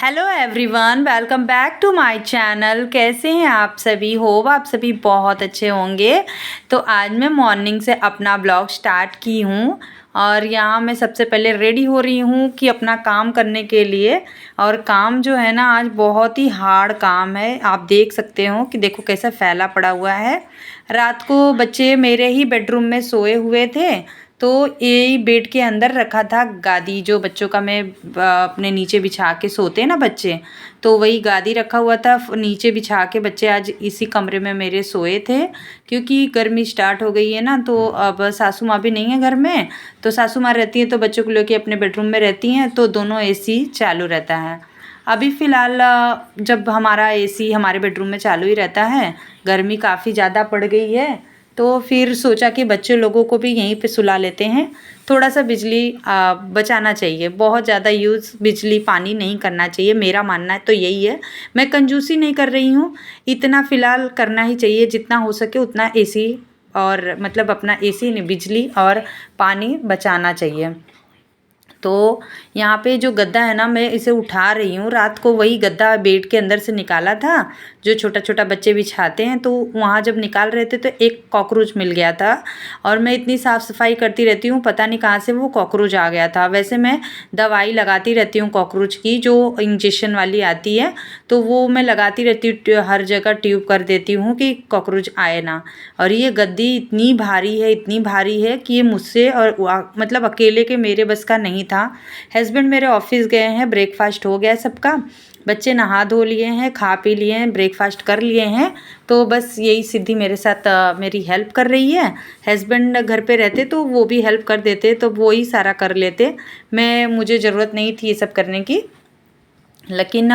Hello everyone, welcome back to my channel. कैसे हैं आप सभी? होप आप सभी बहुत अच्छे होंगे। तो आज मैं मॉर्निंग से अपना ब्लॉग स्टार्ट की हूँ और यहाँ मैं सबसे पहले रेडी हो रही हूँ कि अपना काम करने के लिए। और काम जो है ना, आज बहुत ही हार्ड काम है। आप देख सकते हो कि देखो कैसा फैला पड़ा हुआ है। रात को बच्चे मेरे ही बेडरूम में सोए हुए थे, तो यही बेड के अंदर रखा था गादी, जो बच्चों का मैं अपने नीचे बिछा के सोते हैं ना बच्चे, तो वही गादी रखा हुआ था। नीचे बिछा के बच्चे आज इसी कमरे में मेरे सोए थे, क्योंकि गर्मी स्टार्ट हो गई है ना। तो अब सासू माँ भी नहीं है घर में, तो सासू माँ रहती हैं तो बच्चों को लेके अपने बेडरूम में रहती हैं, तो दोनों एसी चालू रहता है। अभी फ़िलहाल जब हमारा एसी हमारे बेडरूम में चालू ही रहता है, गर्मी काफ़ी ज़्यादा पड़ गई है, तो फिर सोचा कि बच्चे लोगों को भी यहीं पे सुला लेते हैं। थोड़ा सा बिजली बचाना चाहिए, बहुत ज़्यादा यूज़ बिजली पानी नहीं करना चाहिए, मेरा मानना है तो यही है। मैं कंजूसी नहीं कर रही हूँ, इतना फ़िलहाल करना ही चाहिए, जितना हो सके उतना एसी और मतलब अपना एसी नहीं, बिजली और पानी बचाना चाहिए। तो यहाँ पे जो गद्दा है ना, मैं इसे उठा रही हूँ। रात को वही गद्दा बेड के अंदर से निकाला था, जो छोटा छोटा बच्चे बिछाते हैं, तो वहाँ जब निकाल रहे थे तो एक कॉकरोच मिल गया था। और मैं इतनी साफ़ सफाई करती रहती हूँ, पता नहीं कहाँ से वो कॉकरोच आ गया था। वैसे मैं दवाई लगाती रहती हूँ कॉकरोच की, जो इंजेक्शन वाली आती है, तो वो मैं लगाती रहती हूँ, हर जगह ट्यूब कर देती हूँ कि कॉकरोच आए ना। और ये गद्दी इतनी भारी है, इतनी भारी है कि ये मुझसे और मतलब अकेले के मेरे बस का नहीं था। हस्बैंड मेरे ऑफिस गए हैं, ब्रेकफास्ट हो गया सबका, बच्चे नहा धो लिए हैं, खा पी लिए हैं, ब्रेकफास्ट कर लिए हैं, तो बस यही सिद्धि मेरे साथ मेरी हेल्प कर रही है। हस्बैंड घर पे रहते तो वो भी हेल्प कर देते, तो वो ही सारा कर लेते। मुझे ज़रूरत नहीं थी ये सब करने की, लेकिन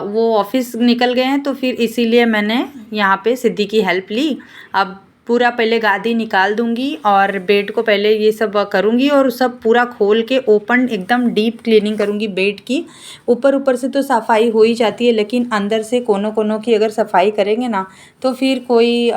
वो ऑफिस निकल गए हैं, तो फिर इसीलिए मैंने यहाँ पे सिद्धि की हेल्प ली। अब पूरा पहले गादी निकाल दूंगी और बेड को पहले ये सब करूंगी, और सब पूरा खोल के ओपन एकदम डीप क्लीनिंग करूंगी बेड की। ऊपर ऊपर से तो सफाई हो ही जाती है, लेकिन अंदर से कोनों कोनों की अगर सफाई करेंगे ना, तो फिर कोई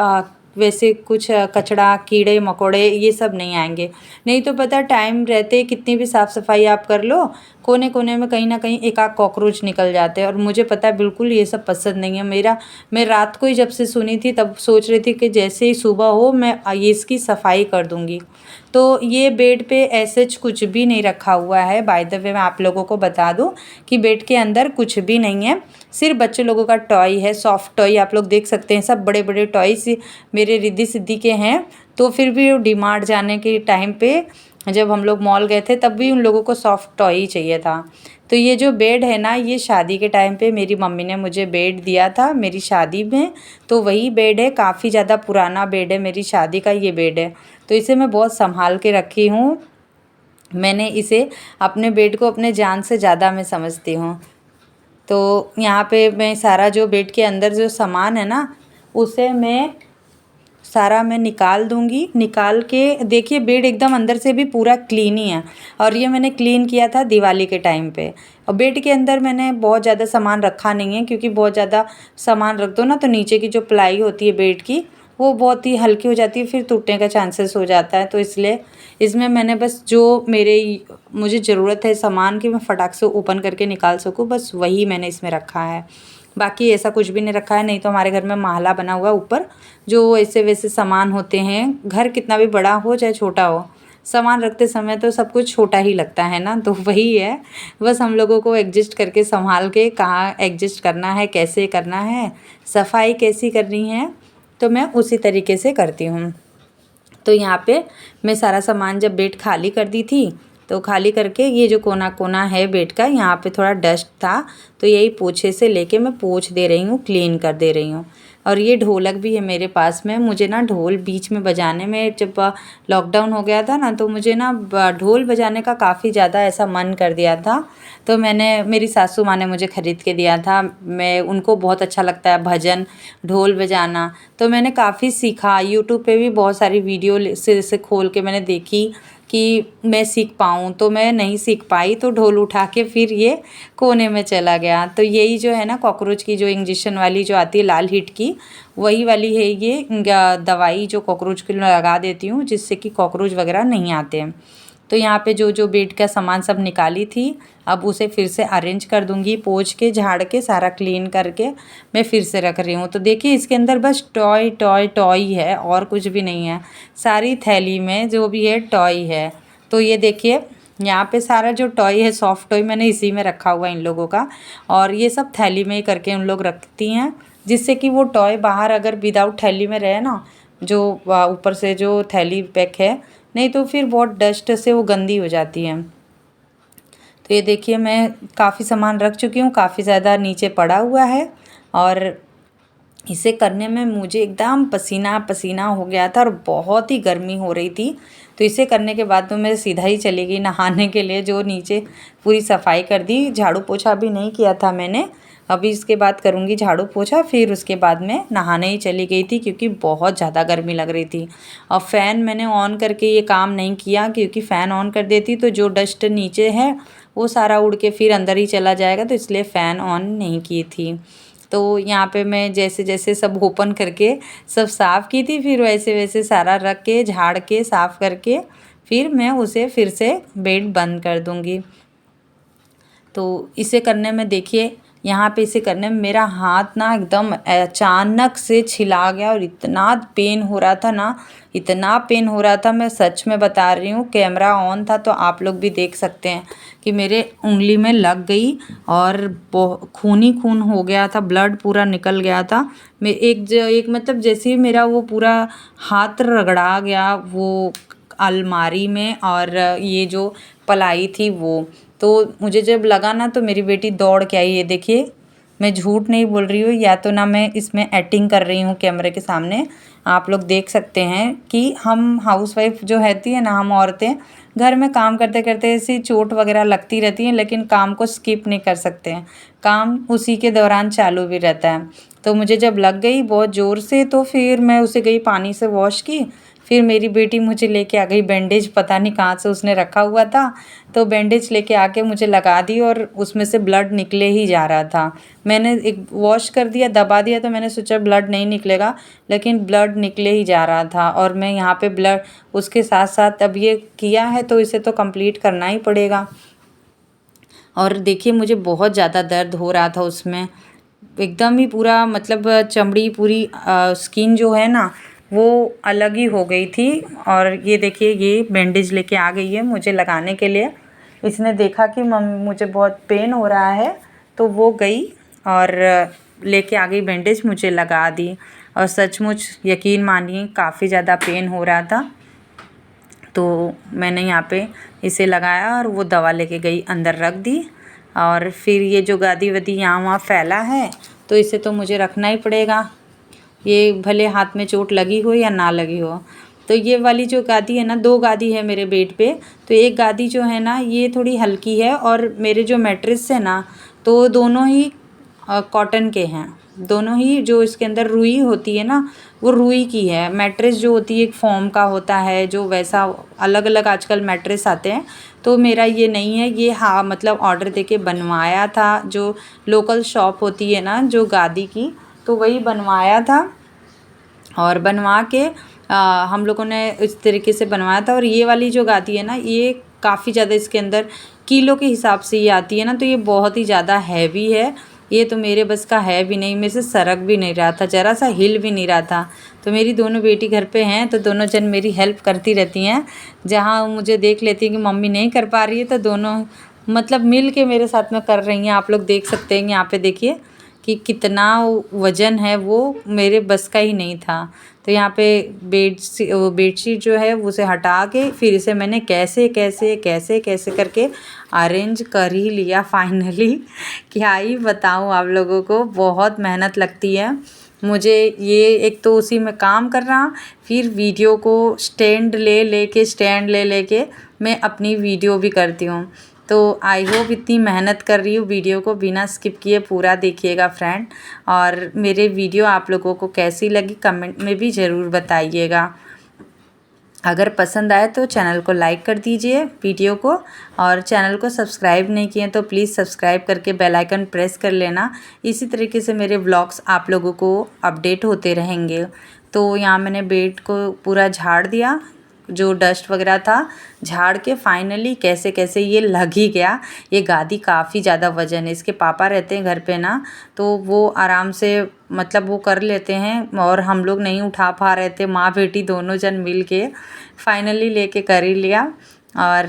वैसे कुछ कचड़ा कीड़े मकोड़े ये सब नहीं आएंगे। नहीं तो पता, टाइम रहते कितनी भी साफ़ सफाई आप कर लो, कोने कोने में कहीं ना कहीं एक आध कॉकरोच निकल जाते हैं। और मुझे पता है बिल्कुल ये सब पसंद नहीं है। मैं रात को ही जब से सुनी थी तब सोच रही थी कि जैसे ही सुबह हो मैं ये इसकी सफाई कर दूंगी। तो ये बेड पे ऐसे कुछ भी नहीं रखा हुआ है। बाय द वे मैं आप लोगों को बता दूं कि बेड के अंदर कुछ भी नहीं है, सिर्फ बच्चे लोगों का टॉय है, सॉफ्ट टॉय आप लोग देख सकते हैं। सब बड़े बड़े टॉयस मेरे रिद्धि सिद्धि के हैं। तो फिर भी डीमार्ट जाने के टाइम पे जब हम लोग मॉल गए थे, तब भी उन लोगों को सॉफ्ट टॉय ही चाहिए था। तो ये जो बेड है ना, ये शादी के टाइम पे मेरी मम्मी ने मुझे बेड दिया था मेरी शादी में, तो वही बेड है। काफ़ी ज़्यादा पुराना बेड है, मेरी शादी का ये बेड है, तो इसे मैं बहुत संभाल के रखी हूँ। मैंने इसे, अपने बेड को अपने जान से ज़्यादा मैं समझती हूँ। तो यहाँ पे मैं सारा जो बेड के अंदर जो सामान है ना, उसे मैं सारा मैं निकाल दूंगी। निकाल के देखिए, बेड एकदम अंदर से भी पूरा क्लीन ही है, और ये मैंने क्लीन किया था दिवाली के टाइम पे। और बेड के अंदर मैंने बहुत ज़्यादा सामान रखा नहीं है, क्योंकि बहुत ज़्यादा सामान रख दो ना तो नीचे की जो प्लाई होती है बेड की, वो बहुत ही हल्की हो जाती है, फिर टूटने का चांसेस हो जाता है। तो इसलिए इसमें मैंने बस जो मुझे ज़रूरत है सामान की, मैं फटाक से ओपन करके निकाल सकूँ, बस वही मैंने इसमें रखा है। बाकी ऐसा कुछ भी नहीं रखा है। नहीं तो हमारे घर में महला बना हुआ ऊपर, जो ऐसे वैसे सामान होते हैं, घर कितना भी बड़ा हो चाहे छोटा हो, सामान रखते समय तो सब कुछ छोटा ही लगता है ना। तो वही है, बस हम लोगों को एडजस्ट करके संभाल के कहाँ एडजस्ट करना है, कैसे करना है, सफाई कैसी करनी है, तो मैं उसी तरीके से करती हूँ। तो यहाँ पे मैं सारा सामान जब बेड खाली कर दी थी, तो खाली करके ये जो कोना कोना है बेड का, यहाँ पे थोड़ा डस्ट था, तो यही पोछे से लेके मैं पोंछ दे रही हूँ, क्लीन कर दे रही हूँ। और ये ढोलक भी है मेरे पास में। मुझे ना ढोल बीच में बजाने में, जब लॉकडाउन हो गया था ना, तो मुझे ना ढोल बजाने का काफ़ी ज़्यादा ऐसा मन कर दिया था। तो मेरी सासू माँ ने मुझे ख़रीद के दिया था। उनको बहुत अच्छा लगता है भजन, ढोल बजाना। तो मैंने काफ़ी सीखा, यूट्यूब पे भी बहुत सारी वीडियो से खोल के मैंने देखी कि मैं सीख पाऊँ, तो मैं नहीं सीख पाई। तो ढोल उठा के फिर ये कोने में चला गया। तो यही जो है ना, कॉकरोच की जो इंजेक्शन वाली जो आती है लाल हिट की, वही वाली है ये दवाई, जो कॉकरोच के लिए लगा देती हूँ, जिससे कि कॉकरोच वगैरह नहीं आते हैं। तो यहाँ पे जो जो बेड का सामान सब निकाली थी अब उसे फिर से अरेंज कर दूँगी, पोंछ के झाड़ के सारा क्लीन करके मैं फिर से रख रही हूँ। तो देखिए इसके अंदर बस टॉय टॉय टॉय है और कुछ भी नहीं है, सारी थैली में जो भी है टॉय है। तो ये देखिए यहाँ पे सारा जो टॉय है सॉफ्ट टॉय मैंने इसी में रखा हुआ है इन लोगों का, और ये सब थैली में ही करके उन लोग रखती हैं, जिससे कि वो टॉय बाहर अगर विदाउट थैली में रहे ना, जो ऊपर से जो थैली पैक है, नहीं तो फिर बहुत डस्ट से वो गंदी हो जाती है। तो ये देखिए मैं काफ़ी सामान रख चुकी हूँ, काफ़ी ज़्यादा नीचे पड़ा हुआ है, और इसे करने में मुझे एकदम पसीना पसीना हो गया था और बहुत ही गर्मी हो रही थी। तो इसे करने के बाद तो मैं सीधा ही चली गई नहाने के लिए, जो नीचे पूरी सफाई कर दी, झाड़ू पोछा भी नहीं किया था मैंने। अभी इसके बाद करूँगी झाड़ू पोछा, फिर उसके बाद में नहाने ही चली गई थी क्योंकि बहुत ज़्यादा गर्मी लग रही थी। और फ़ैन मैंने ऑन करके ये काम नहीं किया, क्योंकि फ़ैन ऑन कर देती तो जो डस्ट नीचे है वो सारा उड़ के फिर अंदर ही चला जाएगा, तो इसलिए फ़ैन ऑन नहीं की थी। तो यहाँ पे मैं जैसे जैसे सब ओपन करके सब साफ़ की थी, फिर वैसे वैसे सारा रख के झाड़ के साफ़ करके फिर मैं उसे फिर से बेड बंद कर दूँगी। तो इसे करने में देखिए यहाँ पे इसे करने में मेरा हाथ ना एकदम अचानक से छिला गया, और इतना पेन हो रहा था ना, इतना पेन हो रहा था, मैं सच में बता रही हूँ। कैमरा ऑन था तो आप लोग भी देख सकते हैं कि मेरे उंगली में लग गई और खून ही खून हो गया था, ब्लड पूरा निकल गया था। मैं एक मतलब जैसे ही मेरा वो पूरा हाथ रगड़ा गया वो अलमारी में, और ये जो पलाई थी वो, तो मुझे जब लगा ना तो मेरी बेटी दौड़ के आई। ये देखिए मैं झूठ नहीं बोल रही हूँ, या तो ना मैं इसमें एक्टिंग कर रही हूँ कैमरे के सामने। आप लोग देख सकते हैं कि हम हाउसवाइफ जो रहती है ना, हम औरतें घर में काम करते करते ऐसी चोट वगैरह लगती रहती हैं, लेकिन काम को स्किप नहीं कर सकते हैं, काम उसी के दौरान चालू भी रहता है। तो मुझे जब लग गई बहुत ज़ोर से, तो फिर मैं उसे गई पानी से वॉश की, फिर मेरी बेटी मुझे लेके आ गई बैंडेज, पता नहीं कहाँ से उसने रखा हुआ था, तो बैंडेज लेके आके मुझे लगा दी, और उसमें से ब्लड निकले ही जा रहा था। मैंने एक वॉश कर दिया, दबा दिया, तो मैंने सोचा ब्लड नहीं निकलेगा, लेकिन ब्लड निकले ही जा रहा था। और मैं यहाँ पे ब्लड उसके साथ साथ अब ये किया है तो इसे तो कंप्लीट करना ही पड़ेगा। और देखिए मुझे बहुत ज़्यादा दर्द हो रहा था उसमें, एकदम ही पूरा मतलब चमड़ी पूरी स्किन जो है ना वो अलग ही हो गई थी। और ये देखिए ये बैंडेज लेके आ गई है मुझे लगाने के लिए। इसने देखा कि मुझे बहुत पेन हो रहा है, तो वो गई और लेके आ गई बैंडेज, मुझे लगा दी। और सचमुच यकीन मानिए काफ़ी ज़्यादा पेन हो रहा था, तो मैंने यहाँ पे इसे लगाया और वो दवा लेके गई अंदर रख दी। और फिर ये जो गादी वदी यहाँ वहाँ फैला है, तो इसे तो मुझे रखना ही पड़ेगा, ये भले हाथ में चोट लगी हो या ना लगी हो। तो ये वाली जो गादी है ना, 2 गादी है मेरे बेड पे, तो एक गादी जो है ना ये थोड़ी हल्की है, और मेरे जो मैट्रेस है ना तो दोनों ही कॉटन के हैं, दोनों ही। जो इसके अंदर रुई होती है ना वो रुई की है। मैट्रेस जो होती है एक फॉर्म का होता है, जो वैसा अलग अलग आजकल मैट्रेस आते हैं, तो मेरा ये नहीं है, ये हाँ मतलब ऑर्डर देके बनवाया था, जो लोकल शॉप होती है ना जो गादी की, तो वही बनवाया था। और बनवा के हम लोगों ने इस तरीके से बनवाया था। और ये वाली जो गादी है ना ये काफ़ी ज़्यादा इसके अंदर किलो के हिसाब से ये आती है ना, तो ये बहुत ही ज़्यादा हैवी है। ये तो मेरे बस का है भी नहीं, मेरे से सरक भी नहीं रहा था, ज़रा सा हिल भी नहीं रहा था। तो मेरी दोनों बेटी घर पे हैं, तो दोनों जन मेरी हेल्प करती रहती हैं। जहाँ मुझे देख लेती हैं कि मम्मी नहीं कर पा रही है, तो दोनों मतलब मिल के मेरे साथ में कर रही हैं। आप लोग देख सकते हैं यहाँ पे देखिए कि कितना वज़न है, वो मेरे बस का ही नहीं था। तो यहाँ पे बेडशीट जो है उसे हटा के फिर इसे मैंने कैसे कैसे कैसे कैसे करके अरेंज कर ही लिया फाइनली। क्या ही बताऊँ आप लोगों को, बहुत मेहनत लगती है मुझे। ये एक तो उसी में काम कर रहा, फिर वीडियो को स्टैंड ले लेके मैं अपनी वीडियो भी करती हूँ। तो आई होप इतनी मेहनत कर रही हूँ, वीडियो को बिना स्किप किए पूरा देखिएगा फ्रेंड। और मेरे वीडियो आप लोगों को कैसी लगी कमेंट में भी ज़रूर बताइएगा। अगर पसंद आए तो चैनल को लाइक कर दीजिए वीडियो को, और चैनल को सब्सक्राइब नहीं किए तो प्लीज़ सब्सक्राइब करके बेल आइकन प्रेस कर लेना। इसी तरीके से मेरे व्लॉग्स आप लोगों को अपडेट होते रहेंगे। तो यहाँ मैंने बेड को पूरा झाड़ दिया, जो डस्ट वगैरह था झाड़ के फाइनली कैसे कैसे ये लग ही गया। ये गादी काफ़ी ज़्यादा वजन है, इसके पापा रहते हैं घर पे ना, तो वो आराम से मतलब वो कर लेते हैं और हम लोग नहीं उठा पा रहे थे, माँ बेटी दोनों जन मिल के फाइनली लेके कर ही लिया। और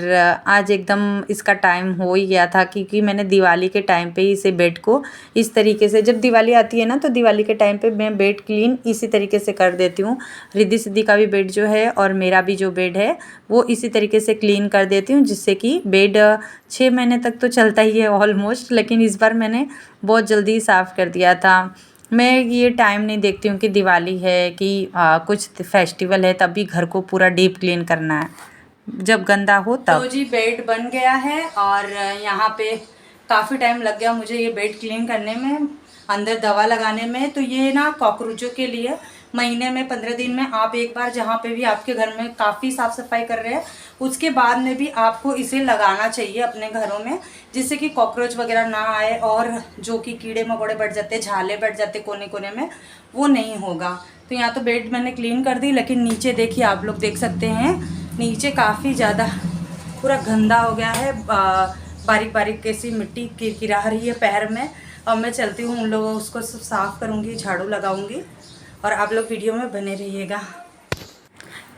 आज एकदम इसका टाइम हो ही गया था, क्योंकि मैंने दिवाली के टाइम पे ही इसे बेड को इस तरीके से, जब दिवाली आती है ना तो दिवाली के टाइम पे मैं बेड क्लीन इसी तरीके से कर देती हूँ। रिद्धि सिद्धि का भी बेड जो है और मेरा भी जो बेड है वो इसी तरीके से क्लीन कर देती हूँ, जिससे कि बेड 6 महीने तक तो चलता ही है ऑलमोस्ट, लेकिन इस बार मैंने बहुत जल्दी साफ़ कर दिया था। मैं ये टाइम नहीं देखती हूँ कि दिवाली है कि कुछ फेस्टिवल है तभी घर को पूरा डीप क्लीन करना है, जब गंदा हो तब। तो जी बेड बन गया है और यहाँ पे काफ़ी टाइम लग गया मुझे ये बेड क्लीन करने में, अंदर दवा लगाने में। तो ये ना कॉकरोचों के लिए महीने में 15 दिन में आप एक बार, जहाँ पे भी आपके घर में काफ़ी साफ़ सफाई कर रहे हैं उसके बाद में भी आपको इसे लगाना चाहिए अपने घरों में, जिससे कि कॉकरोच वगैरह ना आए और जो कि कीड़े मकोड़े बढ़ जाते, झाले बढ़ जाते कोने कोने में, वो नहीं होगा। तो यहाँ तो बेड मैंने क्लीन कर दी, लेकिन नीचे देखिए, आप लोग देख सकते हैं नीचे काफ़ी ज़्यादा पूरा गंदा हो गया है, बारीक बारीक कैसी मिट्टी किरकिरा रही है पैर में। अब मैं चलती हूँ, उन लोगों उसको साफ़ करूँगी, झाड़ू लगाऊँगी और आप लोग वीडियो में बने रहिएगा।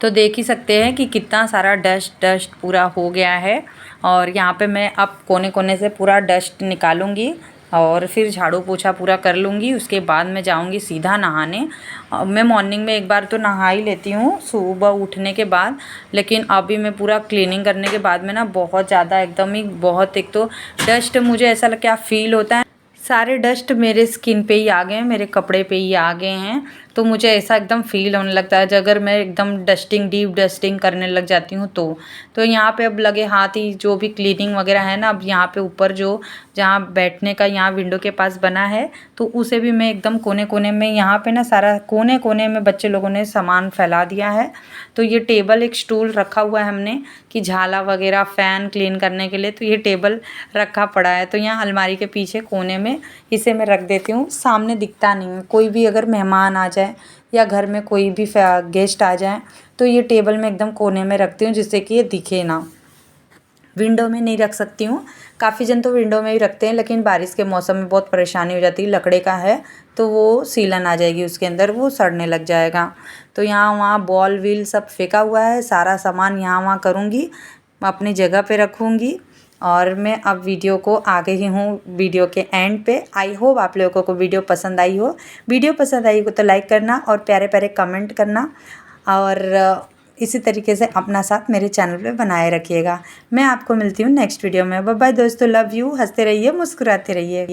तो देख ही सकते हैं कि कितना सारा डस्ट पूरा हो गया है और यहाँ पे मैं अब कोने कोने से पूरा डस्ट निकालूंगी और फिर झाड़ू पोछा पूरा कर लूँगी। उसके बाद मैं जाऊँगी सीधा नहाने। मैं मॉर्निंग में एक बार तो नहा ही लेती हूँ सुबह उठने के बाद, लेकिन अभी मैं पूरा क्लीनिंग करने के बाद में ना बहुत ज़्यादा एकदम ही बहुत, एक तो डस्ट मुझे ऐसा लग क्या फ़ील होता है, सारे डस्ट मेरे स्किन पे ही आ गए हैं, मेरे कपड़े पे ही आ गए हैं। तो मुझे ऐसा एकदम फ़ील होने लगता है अगर मैं एकदम डीप डस्टिंग करने लग जाती हूँ तो यहाँ पे अब लगे हाथ ही जो भी क्लीनिंग वगैरह है ना, अब यहाँ पे ऊपर जो जहाँ बैठने का यहाँ विंडो के पास बना है तो उसे भी मैं एकदम कोने कोने में, यहाँ पे ना सारा कोने कोने में बच्चे लोगों ने सामान फैला दिया है। तो ये टेबल एक स्टूल रखा हुआ है हमने कि झाला वगैरह फ़ैन क्लीन करने के लिए, तो ये टेबल रखा पड़ा है। तो यहाँ अलमारी के पीछे कोने में इसे मैं रख देती हूँ, सामने दिखता नहीं है। कोई भी अगर मेहमान आ जाए या घर में कोई भी गेस्ट आ जाए तो ये टेबल में एकदम कोने में रखती हूँ, जिससे कि ये दिखे ना। विंडो में नहीं रख सकती हूँ, काफ़ी जन तो विंडो में ही रखते हैं, लेकिन बारिश के मौसम में बहुत परेशानी हो जाती है। लकड़े का है तो वो सीलन आ जाएगी उसके अंदर, वो सड़ने लग जाएगा। तो यहाँ वहाँ बॉल व्हील सब फेंका हुआ है, सारा सामान यहाँ वहाँ करूँगी, अपनी जगह पे रखूँगी। और मैं अब वीडियो को आ गई हूँ वीडियो के एंड पे। आई होप आप लोगों को वीडियो पसंद आई हो। वीडियो पसंद आई हो तो लाइक करना और प्यारे प्यारे कमेंट करना, और इसी तरीके से अपना साथ मेरे चैनल पे बनाए रखिएगा। मैं आपको मिलती हूँ नेक्स्ट वीडियो में। बाय बाय दोस्तों, लव यू। हंसते रहिए, मुस्कुराते रहिए।